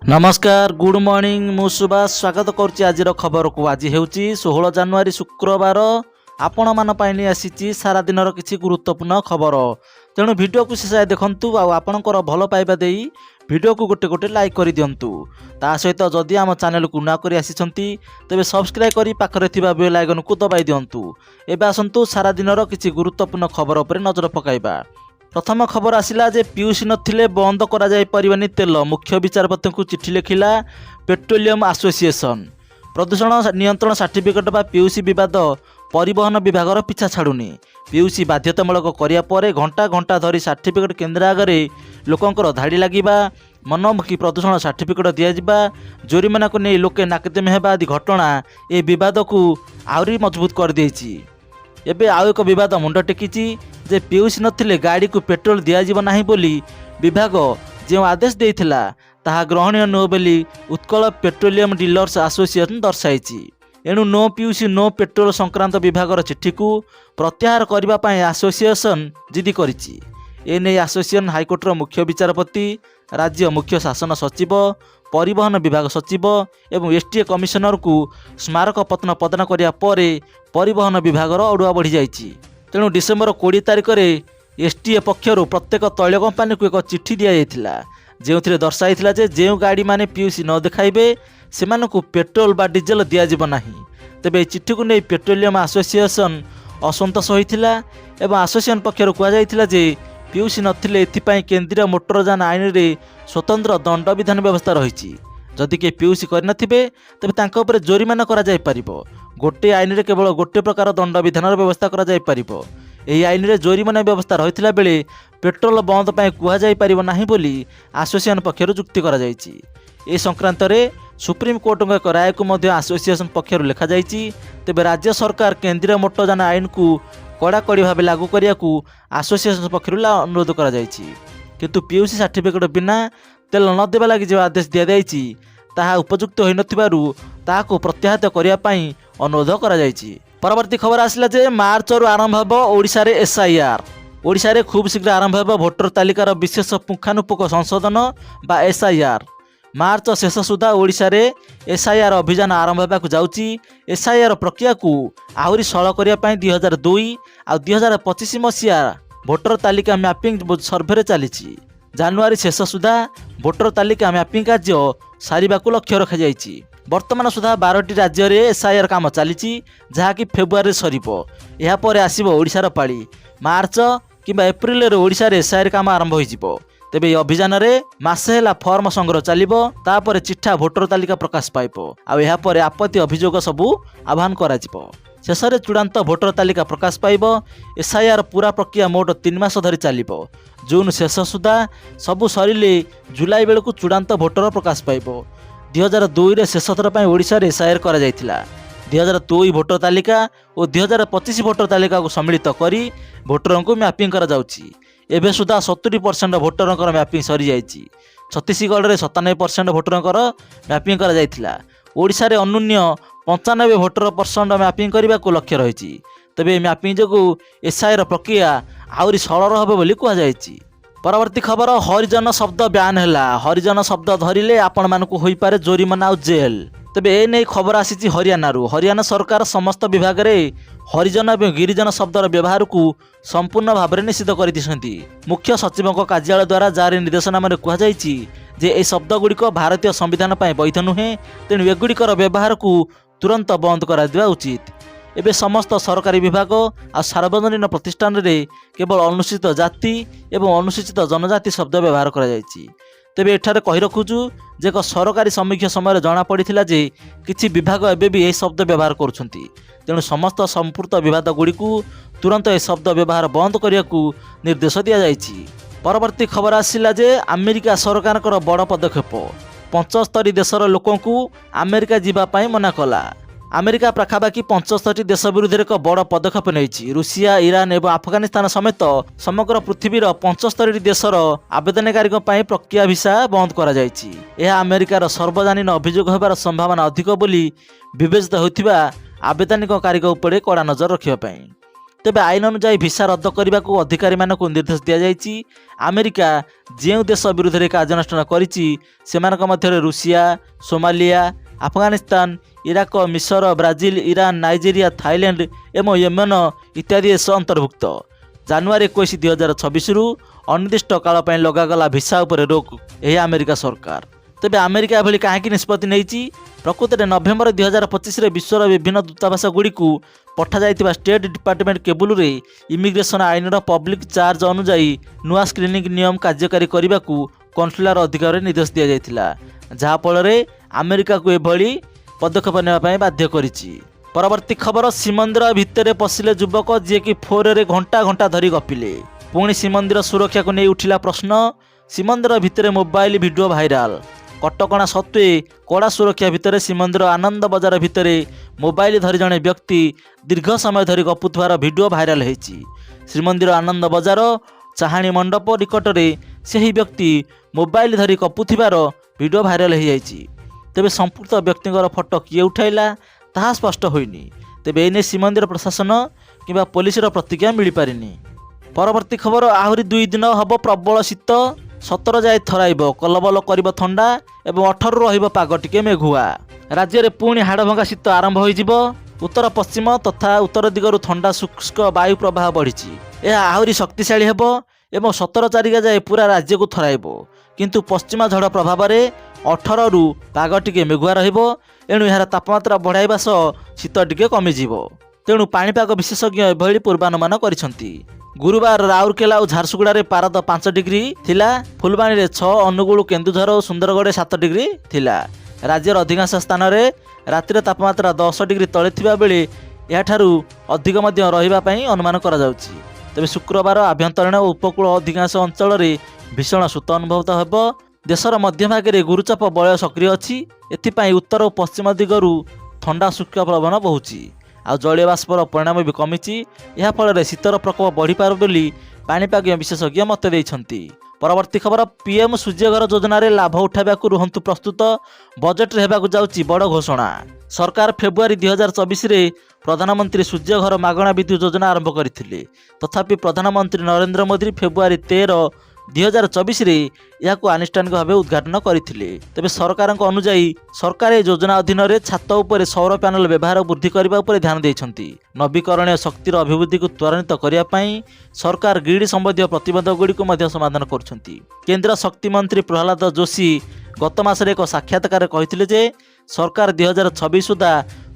नमस्कार good morning मु सुभाष स्वागत करुच्ची आज खबर को। आज हूँ 16 जानुआरी शुक्रवार। आपण मान पाई आसी सारा दिन किसी गुरुत्वपूर्ण खबर, तेणु वीडियो को शेष देखु आपणकर भल पाइबा दे वीडियो को गोटे गोटे लाइक कर दिंतु। ता सहित जदि आम चैनल को नुआ कर आसी तेज सब्सक्राइब कर पाखे बेल आइकन को दबाई दिंतु। एवं आसतु सारा दिन किसी गुरुत्वपूर्ण खबर पर नजर पकाइबा। प्रथम खबर आसिला जे पीयूसी नथिले बंद करा जाय परिबानी तेल। मुख्य विचारपति को चिठी लिखिला पेट्रोलियम एसोसिएशन। प्रदूषण नियंत्रण सर्टिफिकेट बा पीयूसी विवाद परिवहन विभागर पिछा छाड़ुनी। पीयूसी बाध्यतामूलक करिया परे घंटा घंटा धरी सर्टिफिकेट केन्द्र आगे लोकंकर धाड़ी लागिबा, मनमुखी प्रदूषण सर्टिफिकेट दियाजिबा, जोरिमाना को नहीं लोके नाकेदम हेबा आदि घटना ए विवाद को आहरी मजबूत कर देछि। एबे आउ एक विवाद मुंड टेकिछि जे पीयूसी नथिले गाड़ी को पेट्रोल दियाजिब नाही बोली विभाग जो आदेश देइथिला ताहा ग्रहणीय नुह बोली उत्कल पेट्रोलियम डीलर्स एसोसिएशन दर्शाइछि। एणु नो पीयूसी नो पेट्रोल संक्रांत विभागर चिठी को प्रत्याहार करने पाई एसोसिएशन जिद करिछि। एने एसोसिएशन हाईकोर्टर मुख्य विचारपति, राज्य मुख्य शासन सचिव, परिवहन विभाग सचिव एवं एसटीए कमिशनर को स्मारक पत्र प्रदान करिया परे परिवहन विभागर अड़ुआ बढ़ी जाइछि। तेणु डिसेम्बर 20 तारिख में एसटीए पक्षर प्रत्येक तैल कंपानी को एक चिठी दि जाइथिला जो दर्शाइथिला जे जो गाड़ी माने पीयूसी न देखाइबे सेमानकु पेट्रोल बा डीजेल दियाजिब नाही। तेबे चिठी को नहीं पेट्रोलियम एसोसिएशन असंतोष होइथिला एवं एसोसिएशन पक्षर कहुला जे पीयूसी नथिले एथिपाई केंद्रीय मोटरयान आईन रे स्वतंत्र दंड विधान व्यवस्था रही। जदि के पीयूसी करनथिबे तेबे तांका उपरे जोरिमाना करा जाय परिबो। गोटे आईन रे केवल गोटे प्रकार दंड विधान व्यवस्था करा जाय परिबो। एही आईन रे जोरिमाना व्यवस्था रहितला बेले पेट्रोल बंद पाई कुहा जाय परिबो नाही बोली एसोसिएशन पक्षर जुक्ति करा जायछि। ए संक्रांत रे सुप्रीम कोर्ट एक राय को मध्य एसोसिएशन पक्षर लिखा जायछि। तेबे राज्य सरकार केंद्रीय मोटरयान आईन को कड़ाकड़ी भाव लागू करिया को एसोसिएशन पक्षर अनुरोध करा जायछि। किंतु पीयूसी सर्टिफिकेट बिना तेल न देवा लगी जो आदेश दि जायछि ताहा उपयुक्त होई नथिबारु ताहाको प्रत्याहृत करिया पई अनुरोध करा जायछि। परवर्ती खबर आसिला जे मार्च रु आरंभ होबो ओडिशा रे एसआईआर। ओडिशा रे खूब शीघ्र आरंभ होबो भोटर तालिकार विशेष पुंखानुपुंख संशोधन बा एसआईआर। मार्च शेष सुधा ओडिशा रे एसआईआर अभियान आरंभ होबाकु जाउछि। एसआईआर प्रक्रिया को आहुरी सरल करिया पई 2002 आ 2025 मसिया भोटर तालिका मैपिंग सर्भे चली। जानुआरी शेष सुधा भोटर तालिका मैपिंग कार्य सारिबाकु लक्ष्य रखा जाइछि। वर्तमान सुधा 12टी राज्य रे एसआईआर काम चली जहाँकि फेब्रुआरी सरिबो। या परे आसीबो ओडिशार पाली। मार्च किंबा एप्रिल रे ओडिशा रे एसआईआर काम आरंभ होइजिबो। तेबे अभियान रे मासे हेला फॉर्म संग्रह चलिबो, तापर चिठा भोटर तालिका प्रकाश पाइबो आ या परे आपत्ति अभियोग सबू आह्वान करा जिवो। शेष में चूड़ांत भोटर तालिका प्रकाश पाइबो। एसआईआर पूरा प्रक्रिया मोट 3 मास धरी चलिबो। जून शेष सुधा सबू सरिले जुलाई बेलू चूड़ांत भोटर प्रकाश पाइबो। 2002 रे शेष थर पई ओडिशा रे एसआईआर करा जायथिला। 2002 भोटर तालिका और 2025 भोटर तालिका को सम्मिलित करी भोटर को मैपिंग करा जाउछि। एबे सुधा 70% भोटर मैपिंग सरी जाइछि। छत्तीसगढ़ रे 97% भोटर मैपिंग करा जायथिला। ओडिशा रे अनुन्य 95 भोटर मैपिंग करने को लक्ष्य रही। तेबे मैपिंग जो एसआईआर प्रक्रिया आहरी सरल होबे बोली कहा जायछि। परवर्ती खबर हरिजन शब्द ब्यान है। हरिजन शब्द धरिले आपण मानकु होई पारे जोरिमाना और जेल। तेबे ए नै खबर आसी हरियाणा। हरियाणा सरकार समस्त विभाग में हरिजन और गिरिजन शब्दर व्यवहार को संपूर्ण भाव में निषिद्ध कर दिसंती। मुख्य सचिव कार्यालय द्वारा जारी निर्देशनामा कहुଯାଇଛି जे ए शब्द गुड़िक भारतीय संविधान पर वैध नुहे, तेणु एगुड़िकर व्यवहार को तुरंत बंद करा दिया उचित। एबे समस्त सरकारी विभाग आ सार्वजनिक प्रतिष्ठान रे केवल अनुसूचित जाति एवं अनुसूचित जनजाति शब्द व्यवहार करा जायछि। तेबे एठारे कहि रखुछु जे एक सरकारी समीक्षा समय जना पड़िथिला जे किछि विभाग एबे भी ए शब्द व्यवहार करुछंती। तेणु समस्त संपूर्ण विवाद गुड़ी को तुरंत ए शब्द व्यवहार बंद करिया को निर्देश दिया जायछि। परवर्ती खबर आसिला जे अमेरिका सरकार बड़ पदक्षेप। 75 देशर लोकों को अमेरिका जीवा पाई मना कला। अमेरिका पाखापाखि 75 देश विरुद्ध एक बड़ पदक्षेप नहीं। रूसिया, ईरान एवं अफगानिस्तान समेत समग्र पृथ्वीर 75 देशर आवेदनकारी प्रक्रिया भिसा बंद करा जायछि। यह अमेरिकार सर्वजनीन अभियोग होबार संभावना अधिक बोली विवेचित होइथिबा आवेदनकारी उपरे कड़ा नजर रखिबा पई। ତେବେ ଆଇନ ଅନୁଯାୟୀ ଭିସା ରଦ୍ଦ କରିବାକୁ ଅଧିକାରୀମାନଙ୍କୁ ନିର୍ଦ୍ଦେଶ ଦିଆଯାଇଛି। ଆମେରିକା ଯେଉଁ ଦେଶ ବିରୁଦ୍ଧରେ କାର୍ଯ୍ୟାନୁଷ୍ଠାନ କରିଛି ସେମାନଙ୍କ ମଧ୍ୟରେ ରୁଷିଆ, ସୋମାଲିଆ, ଆଫଗାନିସ୍ତାନ, ଇରାକ, ମିଶର, ବ୍ରାଜିଲ, ଇରାନ, ନାଇଜେରିଆ, ଥାଇଲାଣ୍ଡ ଏବଂ ୟେମେନ ଇତ୍ୟାଦି ଦେଶ ଅନ୍ତର୍ଭୁକ୍ତ। ଜାନୁଆରୀ 21, 2026ରୁ ଅନିର୍ଦ୍ଦିଷ୍ଟ କାଳ ପାଇଁ ଲଗାଗଲା ଭିସା ଉପରେ ରୋକ ଏହି ଆମେରିକା ସରକାର। ତେବେ ଆମେରିକା ଏଭଳି କାହିଁକି ନିଷ୍ପତ୍ତି ନେଇଛି? ପ୍ରକୃତରେ ନଭେମ୍ବର 2025ରେ ବିଶ୍ୱର ବିଭିନ୍ନ ଦୂତାବାସଗୁଡ଼ିକୁ ପଠାଯାଇଥିବା ଷ୍ଟେଟ୍ ଡିପାର୍ଟମେଣ୍ଟ କେବୁଲରେ ଇମିଗ୍ରେସନ୍ ଆଇନର ପବ୍ଲିକ୍ ଚାର୍ଜ ଅନୁଯାୟୀ ନୂଆ ସ୍କ୍ରିନିଂ ନିୟମ କାର୍ଯ୍ୟକାରୀ କରିବାକୁ କନସୁଲାର ଅଧିକାରରେ ନିର୍ଦ୍ଦେଶ ଦିଆଯାଇଥିଲା, ଯାହାଫଳରେ ଆମେରିକାକୁ ଏଭଳି ପଦକ୍ଷେପ ନେବା ପାଇଁ ବାଧ୍ୟ କରିଛି। ପରବର୍ତ୍ତୀ ଖବର, ଶ୍ରୀମନ୍ଦିର ଭିତରେ ପଶିଲେ ଯୁବକ ଯିଏକି ଫୋନରେ ଘଣ୍ଟା ଘଣ୍ଟା ଧରି ଗପିଲେ। ପୁଣି ଶ୍ରୀମନ୍ଦିର ସୁରକ୍ଷାକୁ ନେଇ ଉଠିଲା ପ୍ରଶ୍ନ। ଶ୍ରୀମନ୍ଦିର ଭିତରେ ମୋବାଇଲ ଭିଡ଼ିଓ ଭାଇରାଲ। କଟକଣା ସତ୍ତ୍ୱେ କଡ଼ା ସୁରକ୍ଷା ଭିତରେ ଶ୍ରୀମନ୍ଦିର ଆନନ୍ଦ ବଜାର ଭିତରେ ମୋବାଇଲ ଧରି ଜଣେ ବ୍ୟକ୍ତି ଦୀର୍ଘ ସମୟ ଧରି ଗପୁଥିବାର ଭିଡ଼ିଓ ଭାଇରାଲ ହୋଇଛି। ଶ୍ରୀମନ୍ଦିର ଆନନ୍ଦ ବଜାର ଚାହାଣୀ ମଣ୍ଡପ ନିକଟରେ ସେହି ବ୍ୟକ୍ତି ମୋବାଇଲ ଧରି ଗପୁଥିବାର ଭିଡ଼ିଓ ଭାଇରାଲ ହୋଇଯାଇଛି। ତେବେ ସମ୍ପୃକ୍ତ ବ୍ୟକ୍ତିଙ୍କର ଫଟୋ କିଏ ଉଠାଇଲା ତାହା ସ୍ପଷ୍ଟ ହୋଇନି। ତେବେ ଏନେଇ ଶ୍ରୀମନ୍ଦିର ପ୍ରଶାସନ କିମ୍ବା ପୋଲିସର ପ୍ରତିକ୍ରିୟା ମିଳିପାରିନି। ପରବର୍ତ୍ତୀ ଖବର, ଆହୁରି 2 ଦିନ ହେବ ପ୍ରବଳ ଶୀତ। 17 ଯାଏ ଥରାଇବ, କଲବଲ କରିବ ଥଣ୍ଡା ଏବଂ 18ରୁ ରହିବ ପାଗ ଟିକେ ମେଘୁଆ। ରାଜ୍ୟରେ ପୁଣି ହାଡ଼ଭଙ୍ଗା ଶୀତ ଆରମ୍ଭ ହୋଇଯିବ। ଉତ୍ତର ପଶ୍ଚିମ ତଥା ଉତ୍ତର ଦିଗରୁ ଥଣ୍ଡା ଶୁଷ୍କ ବାୟୁ ପ୍ରବାହ ବଢ଼ିଛି। ଏହା ଆହୁରି ଶକ୍ତିଶାଳୀ ହେବ ଏବଂ 17 ତାରିଖ ଯାଏ ପୁରା ରାଜ୍ୟକୁ ଥରାଇବ। କିନ୍ତୁ ପଶ୍ଚିମା ଝଡ଼ ପ୍ରଭାବରେ 18ରୁ ପାଗ ଟିକେ ମେଘୁଆ ରହିବ। ଏଣୁ ଏହାର ତାପମାତ୍ରା ବଢ଼ାଇବା ସହ ଶୀତ ଟିକେ କମିଯିବ। ତେଣୁ ପାଣିପାଗ ବିଶେଷଜ୍ଞ ଏଭଳି ପୂର୍ବାନୁମାନ କରିଛନ୍ତି। ଗୁରୁବାର ରାଉରକେଲା ଓ ଝାରସୁଗୁଡ଼ାରେ ପାରଦ 5 ଡିଗ୍ରୀ ଥିଲା। ଫୁଲବାଣୀରେ 6, ଅନୁଗୁଳ, କେନ୍ଦୁଝର ଓ ସୁନ୍ଦରଗଡ଼ରେ 7 ଡିଗ୍ରୀ ଥିଲା। ରାଜ୍ୟର ଅଧିକାଂଶ ସ୍ଥାନରେ ରାତିର ତାପମାତ୍ରା 10 ଡିଗ୍ରୀ ତଳେ ଥିବା ବେଳେ ଏହାଠାରୁ ଅଧିକ ମଧ୍ୟ ରହିବା ପାଇଁ ଅନୁମାନ କରାଯାଉଛି। ତେବେ ଶୁକ୍ରବାର ଆଭ୍ୟନ୍ତରୀଣ ଓ ଉପକୂଳ ଅଧିକାଂଶ ଅଞ୍ଚଳରେ ଭୀଷଣ ଶୀତ ଅନୁଭୂତ ହେବ। ଦେଶର ମଧ୍ୟଭାଗରେ ଗୁରୁଚାପ ବଳୟ ସକ୍ରିୟ ଅଛି। ଏଥିପାଇଁ ଉତ୍ତର ଓ ପଶ୍ଚିମ ଦିଗରୁ ଥଣ୍ଡା ଶୁଷ୍କ ପବନ ବହୁଛି। ଆଉ ଜଳୀୟ ବାଷ୍ପର ପରିମାଣ ବି କମିଛି। ଏହାଫଳରେ ଶୀତର ପ୍ରକୋପ ବଢ଼ିପାରେ ବୋଲି ପାଣିପାଗ ବିଶେଷଜ୍ଞ ମତ ଦେଇଛନ୍ତି। ପରବର୍ତ୍ତୀ ଖବର, ପିଏମ୍ ସୂର୍ଯ୍ୟଘର ଯୋଜନାରେ ଲାଭ ଉଠାଇବାକୁ ରୁହନ୍ତୁ ପ୍ରସ୍ତୁତ। ବଜେଟରେ ହେବାକୁ ଯାଉଛି ବଡ଼ ଘୋଷଣା। ସରକାର ଫେବୃଆରୀ 2024ରେ ପ୍ରଧାନମନ୍ତ୍ରୀ ସୂର୍ଯ୍ୟଘର ମାଗଣା ବିଦ୍ୟୁତ୍ ଯୋଜନା ଆରମ୍ଭ କରିଥିଲେ। ତଥାପି ପ୍ରଧାନମନ୍ତ୍ରୀ ନରେନ୍ଦ୍ର ମୋଦି ଫେବୃଆରୀ 13, 2024ରେ ଏହାକୁ ଆନୁଷ୍ଠାନିକ ଭାବେ ଉଦ୍ଘାଟନ କରିଥିଲେ। ତେବେ ସରକାରଙ୍କ ଅନୁଯାୟୀ ସରକାର ଏହି ଯୋଜନା ଅଧୀନରେ ଛାତ ଉପରେ ସୌର ପ୍ୟାନେଲ ବ୍ୟବହାର ବୃଦ୍ଧି କରିବା ଉପରେ ଧ୍ୟାନ ଦେଇଛନ୍ତି। ନବୀକରଣୀୟ ଶକ୍ତିର ଅଭିବୃଦ୍ଧିକୁ ତ୍ୱରାନ୍ୱିତ କରିବା ପାଇଁ ସରକାର ଗ୍ରିଡ୍ ସମ୍ବନ୍ଧୀୟ ପ୍ରତିବନ୍ଧକଗୁଡ଼ିକୁ ମଧ୍ୟ ସମାଧାନ କରୁଛନ୍ତି। କେନ୍ଦ୍ର ଶକ୍ତି ମନ୍ତ୍ରୀ ପ୍ରହ୍ଲାଦ ଯୋଶୀ ଗତ ମାସରେ ଏକ ସାକ୍ଷାତକାରରେ କହିଥିଲେ ଯେ ସରକାର 2026 ସୁଦ୍ଧା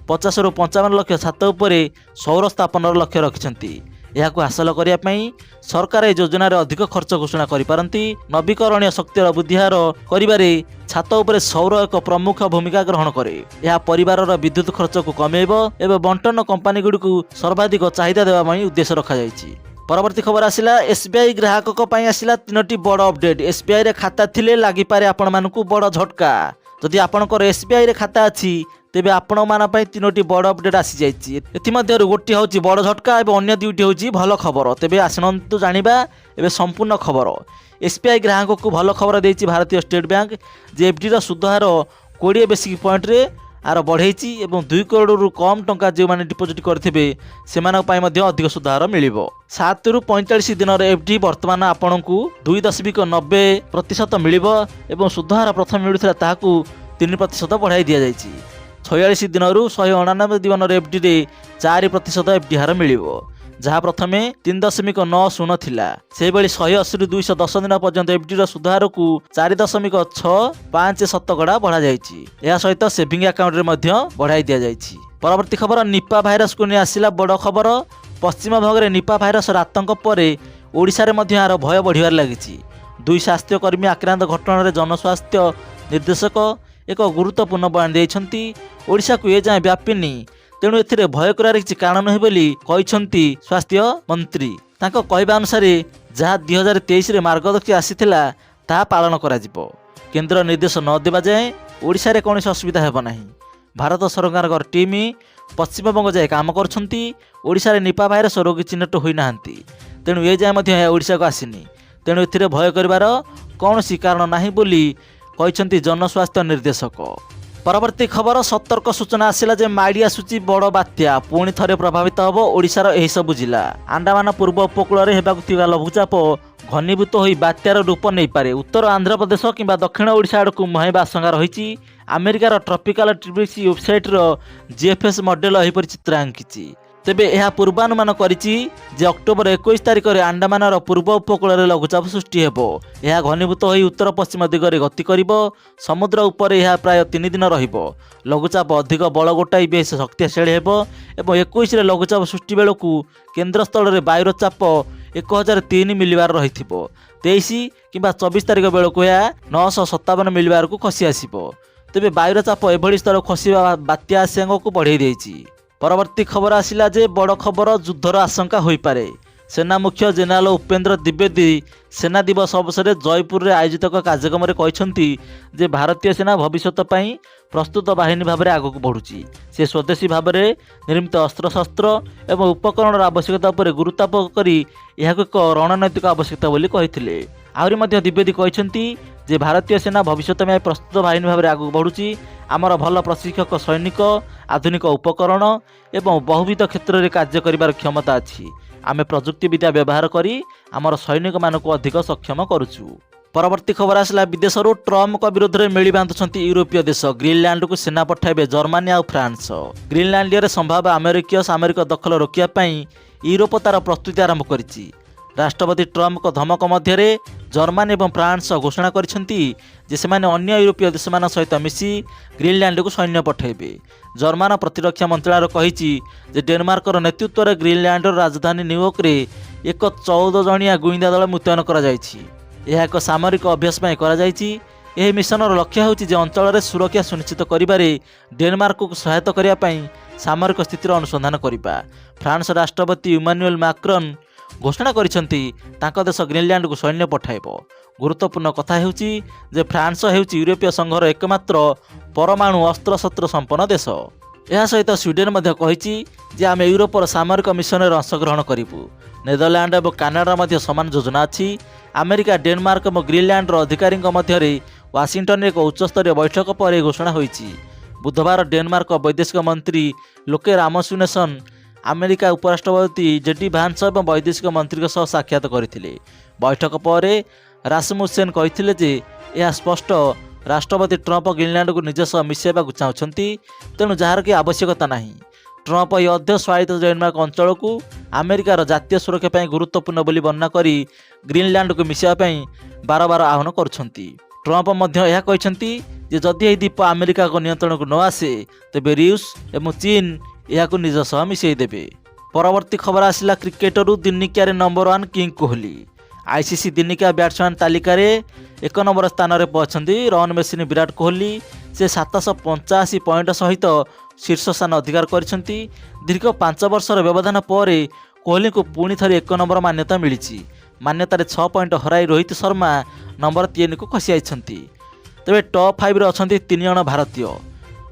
50ରୁ 55 ଲକ୍ଷ ଛାତ ଉପରେ ସୌର ସ୍ଥାପନର ଲକ୍ଷ୍ୟ ରଖିଛନ୍ତି। ଏହାକୁ ହାସଲ କରିବା ପାଇଁ ସରକାର ଏହି ଯୋଜନାରେ ଅଧିକ ଖର୍ଚ୍ଚ ଘୋଷଣା କରିପାରନ୍ତି। ନବୀକରଣୀୟ ଶକ୍ତିର ବୃଦ୍ଧି ହାର କରିବାରେ ଛାତ ଉପରେ ସୌର ଏକ ପ୍ରମୁଖ ଭୂମିକା ଗ୍ରହଣ କରେ। ଏହା ପରିବାରର ବିଦ୍ୟୁତ୍ ଖର୍ଚ୍ଚକୁ କମାଇବ ଏବଂ ବଣ୍ଟନ କମ୍ପାନୀଗୁଡ଼ିକୁ ସର୍ବାଧିକ ଚାହିଦା ଦେବା ପାଇଁ ଉଦ୍ଦେଶ୍ୟ ରଖାଯାଇଛି। ପରବର୍ତ୍ତୀ ଖବର ଆସିଲା, ଏସ୍ବିଆଇ ଗ୍ରାହକଙ୍କ ପାଇଁ ଆସିଲା 3ଟି ବଡ଼ ଅପଡେଟ୍। ଏସ୍ବିଆଇରେ ଖାତା ଥିଲେ ଲାଗିପାରେ ଆପଣମାନଙ୍କୁ ବଡ଼ ଝଟକା। ଯଦି ଆପଣଙ୍କର ଏସ୍ବିଆଇରେ ଖାତା ଅଛି ତେବେ ଆପଣମାନଙ୍କ ପାଇଁ 3ଟି ବଡ଼ ଅପଡେଟ୍ ଆସିଯାଇଛି। ଏଥିମଧ୍ୟରୁ ଗୋଟିଏ ହେଉଛି ବଡ଼ ଝଟକା ଏବଂ ଅନ୍ୟ 2ଟି ହେଉଛି ଭଲ ଖବର। ତେବେ ଆସନ୍ତୁ ଜାଣିବା ଏବେ ସମ୍ପୂର୍ଣ୍ଣ ଖବର। ଏସ୍ବିଆଇ ଗ୍ରାହକଙ୍କୁ ଭଲ ଖବର ଦେଇଛି ଭାରତୀୟ ଷ୍ଟେଟ୍ ବ୍ୟାଙ୍କ ଯେ ଏଫ୍ଡିର ସୁଧ ହାର 20 ବେସିକ୍ ପଏଣ୍ଟରେ ବଢ଼େଇଛି ଏବଂ 2 କରୋଡ଼ରୁ କମ୍ ଟଙ୍କା ଯେଉଁମାନେ ଡିପୋଜିଟ୍ କରିଥିବେ ସେମାନଙ୍କ ପାଇଁ ମଧ୍ୟ ଅଧିକ ସୁଧ ହାର ମିଳିବ। 7ରୁ 45 ଦିନର ଏଫ୍ଡି ବର୍ତ୍ତମାନ ଆପଣଙ୍କୁ 2.90% ମିଳିବ ଏବଂ ସୁଧ ହାର ପ୍ରଥମେ ମିଳୁଥିଲା ତାହାକୁ 3% ବଢ଼ାଇ ଦିଆଯାଇଛି। 46 ଦିନରୁ 199 ଦିନର ଏଫ୍ଡିରେ 4% ଏଫ୍ଡି ହାର ମିଳିବ, ଯାହା ପ୍ରଥମେ 3.90 ଥିଲା। ସେହିଭଳି 180ରୁ 210 ଦିନ ପର୍ଯ୍ୟନ୍ତ ଏଫ୍ଡିର ସୁଧ ହାରକୁ 4.65% ବଢ଼ାଯାଇଛି। ଏହା ସହିତ ସେଭିଂ ଆକାଉଣ୍ଟରେ ମଧ୍ୟ ବଢ଼ାଇ ଦିଆଯାଇଛି। ପରବର୍ତ୍ତୀ ଖବର, ନିପା ଭାଇରସକୁ ନେଇ ଆସିଲା ବଡ଼ ଖବର। ପଶ୍ଚିମବଙ୍ଗରେ ନିପା ଭାଇରସର ଆତଙ୍କ ପରେ ଓଡ଼ିଶାରେ ମଧ୍ୟ ଏହାର ଭୟ ବଢ଼ିବାରେ ଲାଗିଛି। 2 ସ୍ୱାସ୍ଥ୍ୟକର୍ମୀ ଆକ୍ରାନ୍ତ ଘଟଣାରେ ଜନସ୍ୱାସ୍ଥ୍ୟ ନିର୍ଦ୍ଦେଶକ ଏକ ଗୁରୁତ୍ୱପୂର୍ଣ୍ଣ ବୟାନ ଦେଇଛନ୍ତି। ଓଡ଼ିଶାକୁ ଏଯାଏଁ ବ୍ୟାପିନି, ତେଣୁ ଏଥିରେ ଭୟ କରିବାର କିଛି କାରଣ ନାହିଁ ବୋଲି କହିଛନ୍ତି ସ୍ୱାସ୍ଥ୍ୟ ମନ୍ତ୍ରୀ। ତାଙ୍କ କହିବା ଅନୁସାରେ ଯାହା 2023ରେ ମାର୍ଗଦର୍ଶୀ ଆସିଥିଲା ତାହା ପାଳନ କରାଯିବ। କେନ୍ଦ୍ର ନିର୍ଦ୍ଦେଶ ନ ଦେବା ଯାଏଁ ଓଡ଼ିଶାରେ କୌଣସି ଅସୁବିଧା ହେବ ନାହିଁ। ଭାରତ ସରକାରଙ୍କ ଟିମ୍ ପଶ୍ଚିମବଙ୍ଗ ଯାଏ କାମ କରୁଛନ୍ତି। ଓଡ଼ିଶାରେ ନିପା ଭାଇରସ ରୋଗୀ ଚିହ୍ନଟ ହୋଇନାହାନ୍ତି, ତେଣୁ ଏଯାଏଁ ମଧ୍ୟ ଏହା ଓଡ଼ିଶାକୁ ଆସିନି। ତେଣୁ ଏଥିରେ ଭୟ କରିବାର କୌଣସି କାରଣ ନାହିଁ ବୋଲି କହିଛନ୍ତି ଜନସ୍ୱାସ୍ଥ୍ୟ ନିର୍ଦ୍ଦେଶକ। परवर्ती खबर सतर्क सूचना आसिला जे माड़ी आसुची बड़ बात्या पुणी थरे प्रभावित हब ओडिशार एही सबु जिला अंडमान पूर्व उपकूल में हेबाकु थिबा लघुचाप घनीभूत होई बात्यार रूप नहीं पारे उत्तर आंध्र प्रदेश किंबा दक्षिण ओडिशा आड़कू मुहाइबा आशंका रही अमेरिकार ट्रपिकाल ट्रिब्यूसी वेबसाइट जीएफएस मॉडल एहीपरि चित्र आंकिछि तेबे यह पूर्वानुमान करिछि जे अक्टोबर 21 तारिख में अंडमानर पूर्व उपकूल में लघुचाप सृष्टि हेबो यह घनीभूत होई उत्तर पश्चिम दिगरे गति करिबो समुद्र उपर यह प्राय 3 दिन रहिबो लघुचाप अधिक बल गोटाई बेस शक्तिशाली हेबो एवं 21 रे लघुचाप सृष्टि बेलकू केन्द्र स्थल में वायुर चाप 1003 मिलिबार रहिथिबो 23 किंबा 24 तारिख बेलकू यह 957 मिलिबार को खसी आसिबो तेबे वायुर चाप एभली स्तर खसिबा बात्या आशंका को बढ़ाई देछि। परवर्ती खबर आसिला जे बड़ खबर युद्धर आशंका होई पारे सेना मुख्य जेनेराल उपेंद्र द्विवेदी सेना दिवस अवसर जयपुर में आयोजित एक कार्यक्रम में कहते जे भारतीय सेना भविष्य ପାଇଁ प्रस्तुत बाहिनी भाव में आगक बढ़ुची से स्वदेशी भाव में निर्मित अस्त्रशस्त्र एवं उपकरण आवश्यकता पर गुरुत्वारोप कर यह एक रणनैतिक आवश्यकता बोली कहते आहरी मध्य द्विवेदी कहते जे भारतीय सेना भविष्य में प्रस्तुत बाहिनी भाव में आगक बढ़ुची आमर भल प्रशिक्षक सैनिक आधुनिक उपकरण एवं बहुविध क्षेत्र में कार्य कर क्षमता अच्छी आमे प्रजुक्ति विद्या व्यवहार करी आमर सैनिक मानक अधिक सक्षम करुचु। परवर्ती खबर आसला विदेश ट्रम्प विरोध में मेली बांधुंट यूरोपीय देश ग्रीनलैंड को सेना पठाइबे जर्मनी और फ्रांस ग्रीनलैंड संभाव्य अमेरिकीय सामरिक दखल रोकियापाई यूरोप तार प्रस्तुति आरंभ करिछि राष्ट्रपति ट्रम्प धमक मध्य जर्मनी और फ्रांस घोषणा करिसेंति जे सेमाने अन्य यूरोपीय देश मान सहित मिसी ग्रीनलैंड को सैन्य पठाइबे जर्मन प्रतिरक्षा मंत्रालय कहिछि जे डेनमार्कर नेतृत्व में ग्रीनलैंड राजधानी न्यूयॉर्क रे एक 14 जणिया गुइंदा दल मुतयन करा जायछि यह एक सामरिक अभ्यास करा जायछि एही मिशनर लक्ष्य होछि जे अंचल में सुरक्षा सुनिश्चित करिबारे डेनमार्क को सहायता करिया पई सामरिक स्थितिर अनुसंधान करिबा फ्रांस राष्ट्रपति इमानुएल मैक्रोन घोषणा करिसेंति तांको देश ग्रीनलैंड को सैन्य पठाइबो गुरुत्वपूर्ण कथा हेउछि जे फ्रांस हेउछि यूरोपीय संघर एकमात्र परमाणु अस्त्रशस्त्र संपन्न देश यह सहित स्वीडेन मध्य कहिछि जे आमे यूरोपर सामरिक मिशन में अंशग्रहण करिबु नेदरलैंड और कानाडा मध्य समान योजना अछि अमेरिका डेनमार्क और ग्रीनलैंड अधिकारी मध्य वाशिंगटन एक उच्चस्तरीय बैठक पर घोषणा होइछि बुधवार डेनमार्क वैदेशिक मंत्री लोके रामसुनेसन अमेरिका उपराष्ट्रपति जेडी भान्स और वैदेशिक मंत्री सह साक्षात करथिले बैठक पर रासमुसेन कहथिले जे यह स्पष्ट राष्ट्रपति ट्रम्प ग्रीनलैंड को निज सह मिसाइबाकू चाहुछंती तेणु जार कि आवश्यकता नाही ट्रम्प यह अध्य स्वायत्त डेनमार्क अंचल को अमेरिकार जातीय सुरक्षा ପାଇଁ गुरुत्वपूर्ण बोली वर्णना करी ग्रीनलैंड को मिसाइबा बार बार आह्वान करुछंती ट्रम्प मध्य यह कहछंती जे जदि यह द्वीप अमेरिका को नियंत्रण को न आसे तेबे रूस एवं चीन यह निज सह मिसाई देबे। परवर्ती खबर आसिला क्रिकेटर दिनिकिया नंबर 1 किंग कोहली आईसीसी दिनिकिया बैट्समैन तालिका एक नंबर स्थान में पहुंचती रन मेसिन विराट कोहली से 785 पॉइंट सहित शीर्ष स्थान अधिकार करिसेंति दीर्घ 5 वर्षर व्यवधान पर कोहली को पुणी थे एक नंबर मान्यता मिली मान्यतार 6 पॉइंट हराई रोहित शर्मा नंबर 3 को खसी आइछंती तेबे टॉप 5 रे अछंती 3 जण भारतीय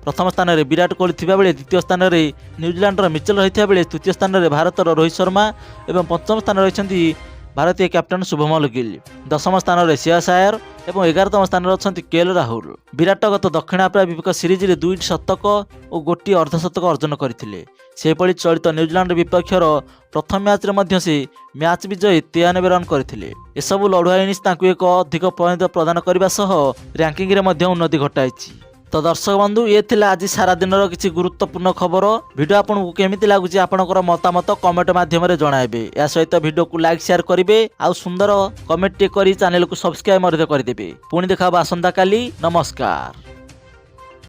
प्रथम स्थान में विराट कोहली थिबा बेले द्वितीय स्थान में न्यूजीलैंडर मिचेल रही बेले तृतीय स्थान में भारतर रोहित शर्मा और पंचम स्थान रही भारतीय कैप्टेन शुभमन गिल दशम स्थान में श्रेयस अय्यर और 11तम स्थान में अच्छा केएल राहुल विराट गत दक्षिण आफ्रिका विपक्ष सीरीज में 2 शतक और गोटे अर्धशतक अर्जन करते चलित न्यूजीलैंड विपक्षर प्रथम मैच में से मैच विजयी 93 रन करते एसबू लड़ुआ इनिंग्स एक अधिक पॉइंट प्रदान करने सह रैंकिंग में उन्नति घटाई। तो दर्शक बंधु ये थिला आज सारा दिन किसी गुरुत्वपूर्ण खबर वीडियो आपको केमिति लागुची आपनकर मतामत कमेंट माध्यम जणाइबे या सहित वीडियो को लाइक शेयर करिवे आ सुंदर कमेंट टे करी चैनल को सब्सक्राइब करदेबे पुणी देखा आसंता काली नमस्कार।